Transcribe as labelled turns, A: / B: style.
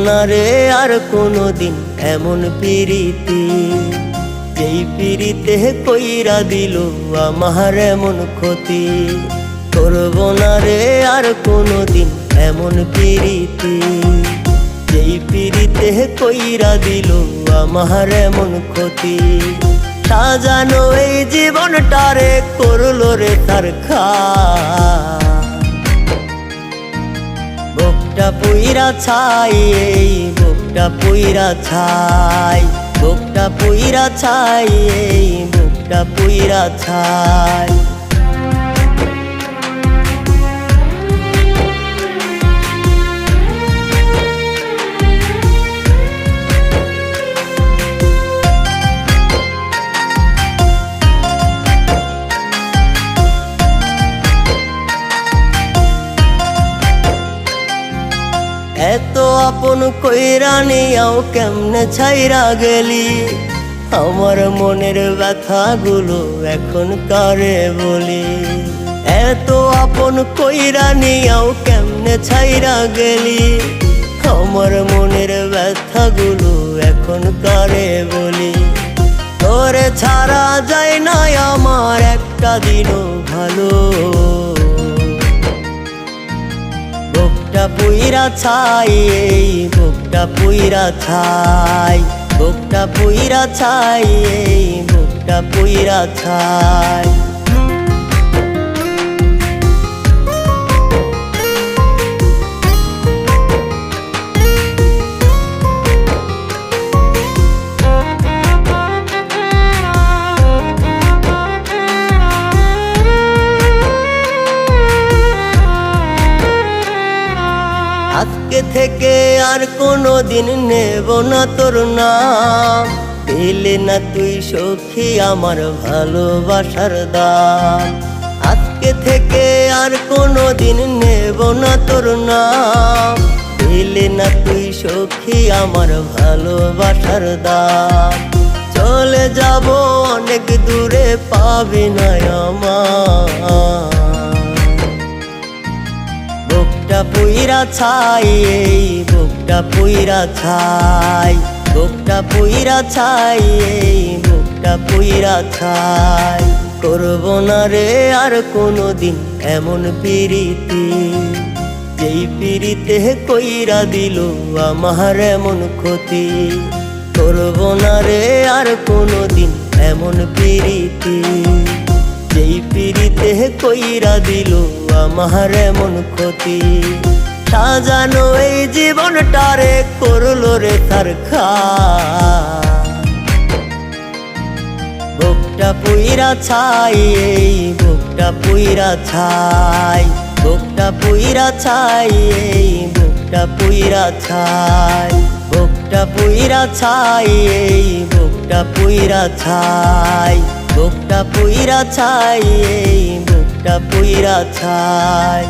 A: না রে আর কোনোদিন এমন পিরিতি, যেই পিরিতে কইরা দিল আমার এমন ক্ষতি। করব না রে আর কোনোদিন এমন পিরিতি, যেই পিরিতে কইরা দিল আমার এমন ক্ষতি। সাজানো এই জীবনটারে করলো রে তার খা, বুকটা পুইরা ছাই, এই বুকটা পুইরা ছাই, বুকটা পুইরা ছাই, এই বুকটা পুইরা ছাই। এত আপন কইরা নিয়াও কেমনে ছাইরা গেলি, আমার মনের ব্যথাগুলো এখন কারে বলি। এত আপন কইরা নিয়াও কেমনে ছাইরা গেলি, আমার মনের ব্যথাগুলো এখন কারে বলি। তোরে ছাড়া যায় না আমার একটা দিনও ভালো, বুকটা পুইরা ছাই, এই বুকটা পুইরা ছাই, বুকটা পুইরা ছাই, এই বুকটা পুইরা ছাই। আজকে থেকে আর কোনোদিন নেব না তোর নাম, দিলে না তুই সখী আমার ভালোবাসার দাম। আজকে থেকে আর কোনোদিন নেব না তোর নাম, দিলে না তুই সখী আমার ভালোবাসার দাম। চলে যাব অনেক দূরে, পাবি না আমার, বুকটা পুইরা ছাই, এই বুকটা পুইরা ছাই, বুকটা পুইরা ছাই, এই বুকটা পুইরা ছাই। করব না রে আর কোনোদিন এমন পিরিতি, যেই পিরিতে কইরা দিল আমার এমন ক্ষতি। করব না রে আর কোনোদিন এমন পিরিতি, যেই পিরিতে কইরা দিল আমার এমন ক্ষতি। সাজানো এই জীবনটারে করলো রে তার খা, বুকটা পুইরা ছাই, এই বুকটা পুইরা ছাই, বুকটা পুইরা ছাই, এই বুকটা পুইরা ছাই, বুকটা পুইরা ছাই, এই বুকটা পুইরা ছাই, বুকটা পুইরা ছাই, এই বুকটা পুইরা ছাই।